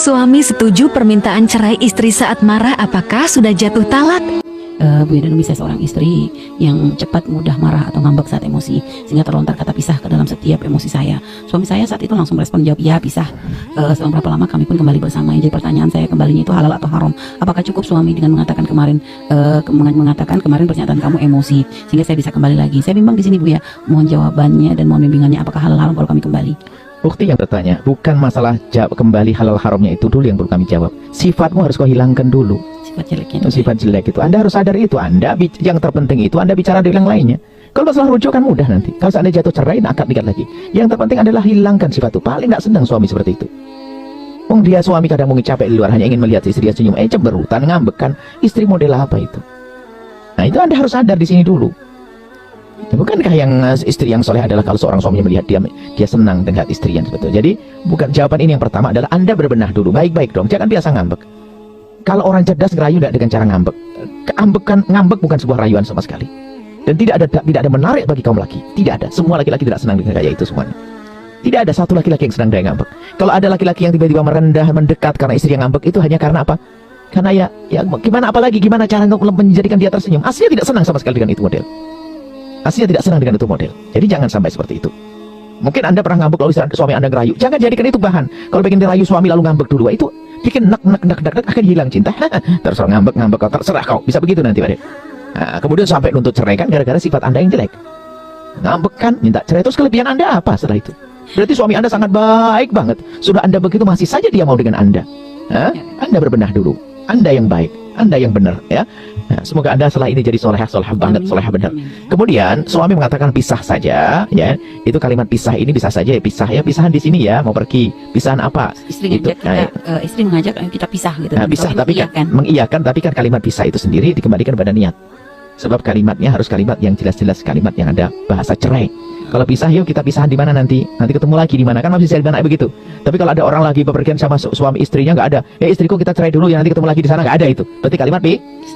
Suami setuju permintaan cerai istri saat marah, apakah sudah jatuh talak? Bu Ida Numi, saya seorang istri yang cepat mudah marah atau ngambek saat emosi, sehingga terlontar kata pisah ke dalam setiap emosi saya. Suami saya saat itu langsung merespon, jawab ya pisah. Selang berapa lama kami pun kembali bersama. Jadi pertanyaan saya, kembalinya itu halal atau haram? Apakah cukup suami dengan mengatakan kemarin pernyataan kamu emosi sehingga saya bisa kembali lagi? Saya bimbang di sini Bu ya, mohon jawabannya dan mohon bimbingannya, apakah halal haram kalau kami kembali? Bukti yang bertanya, bukan masalah kembali halal haramnya itu dulu yang perlu kami jawab. Sifatmu harus kau hilangkan dulu. Sifat jeleknya itu. Sifat jelek itu Anda harus sadar itu. Yang terpenting itu Anda bicara dengan yang lainnya. Kalau masalah rujuk kan mudah nanti. Kalau seandainya jatuh cerai, akad nikah lagi. Yang terpenting adalah hilangkan sifat itu. Paling tidak senang suami seperti itu. Dia suami kadang mungkin capek di luar, hanya ingin melihat istri senyum, cemberutan, ngambekan. Istri model apa itu? Nah itu Anda harus sadar di sini dulu. Bukankah yang istri yang soleh adalah kalau seorang suami melihat dia senang dengan istri yang betul. Jadi bukan, jawaban ini yang pertama adalah Anda berbenah dulu. Baik-baik dong, jangan biasa ngambek. Kalau orang cerdas ngerayu tidak dengan cara ngambek. Ngambek bukan sebuah rayuan sama sekali. Dan tidak ada menarik bagi kaum laki. Tidak ada. Semua laki-laki tidak senang dengan gaya itu semuanya. Tidak ada satu laki-laki yang senang dengan ngambek. Kalau ada laki-laki yang tiba-tiba merendah, mendekat karena istri yang ngambek, itu hanya karena apa? Karena ya gimana, apalagi gimana cara untuk menjadikan dia tersenyum. Aslinya tidak senang sama sekali dengan itu model. Aslinya tidak senang dengan itu model. Jadi jangan sampai seperti itu. Mungkin Anda pernah ngambek lalu suami Anda ngerayu. Jangan jadikan itu bahan. Kalau pengen dirayu suami lalu ngambek dulu, itu bikin nek akan hilang cinta. Terserah ngambek kau, terserah kau. Bisa begitu nanti Pak. Nah, kemudian sampai nuntut cerai kan gara-gara sifat Anda yang jelek. Ngambek kan, minta cerai. Terus kelebihan Anda apa setelah itu? Berarti suami Anda sangat baik banget. Sudah Anda begitu masih saja dia mau dengan Anda. Anda berbenah dulu. Anda yang baik, Anda yang benar ya. Nah, semoga Anda setelah ini jadi solehah banget, solehah benar. Kemudian suami mengatakan pisah saja ya. Itu kalimat pisah ini bisa saja ya pisah, ya pisahan di sini ya, mau pergi. Pisahan apa? Istri mengajak kita pisah gitu. Nah, pisah tapi kan mengiyakan, tapi kan kalimat pisah itu sendiri dikembalikan pada niat. Sebab kalimatnya harus kalimat yang jelas-jelas, kalimat yang ada bahasa cerai. Kalau pisah, yuk kita pisahan di mana nanti ketemu lagi di mana, kan masih saya begitu. Tapi kalau ada orang lagi bepergian sama suami istrinya, nggak ada. Istriku kita cerai dulu ya, nanti ketemu lagi di sana, nggak ada itu. Berarti kalimat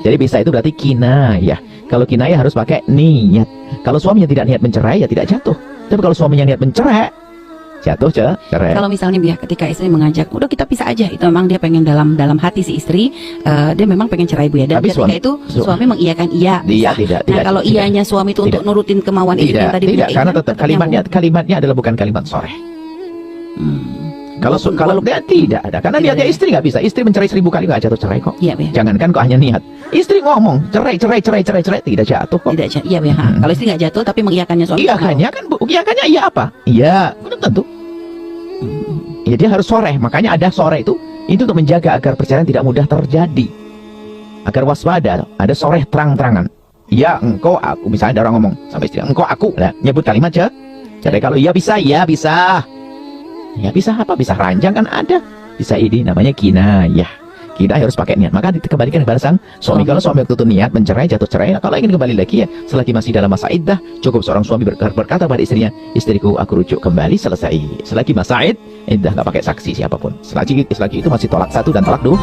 jadi pisah itu berarti kinayah. Kalau kinayah harus pakai niat. Kalau suaminya tidak niat mencerai ya tidak jatuh. Tapi kalau suaminya niat mencerai, jatuh cerai. Kalau misalnya ya ketika istri mengajak, udah kita pisah aja, itu memang dia pengen dalam hati si istri, dia memang pengen cerai Bu ya. Dan ketika itu suami mengiyakan iya. Tidak. Kalau iyanya suami itu untuk nurutin kemauan istri yang tadi. Tidak, karena tetap kalimatnya adalah bukan kalimat soreh. Kalau dia tidak ada, karena dia istri nggak bisa. Istri mencerai 1000 kali nggak jatuh cerai kok. Iya, jangankan kok hanya niat. Istri ngomong cerai tidak jatuh kok. Iya, Kalau istri nggak jatuh tapi mengiyakannya suami. Iyakannya iya apa? Iya, belum tentu. Ya dia harus soreh. Makanya ada soreh itu untuk menjaga agar perceraian tidak mudah terjadi. Agar waspada, ada soreh terang-terangan. Ya engkau aku, misalnya ada orang ngomong sama istri, engkau aku, nah, nyebut kalimat cerai. Kalau iya bisa, ya bisa. Ya bisa apa? Bisa ranjang kan ada. Bisa ini namanya kinayah. Kinayah harus pakai niat. Maka dikembalikan kepada sang suami. Kalau suami waktu itu niat mencerai, jatuh cerai. Kalau ingin kembali lagi ya, selagi masih dalam masa iddah, cukup seorang suami berkata pada istrinya, istriku aku rujuk kembali, selesai. Selagi masa iddah nggak pakai saksi siapapun. Selagi itu masih tolak 1 dan tolak 2.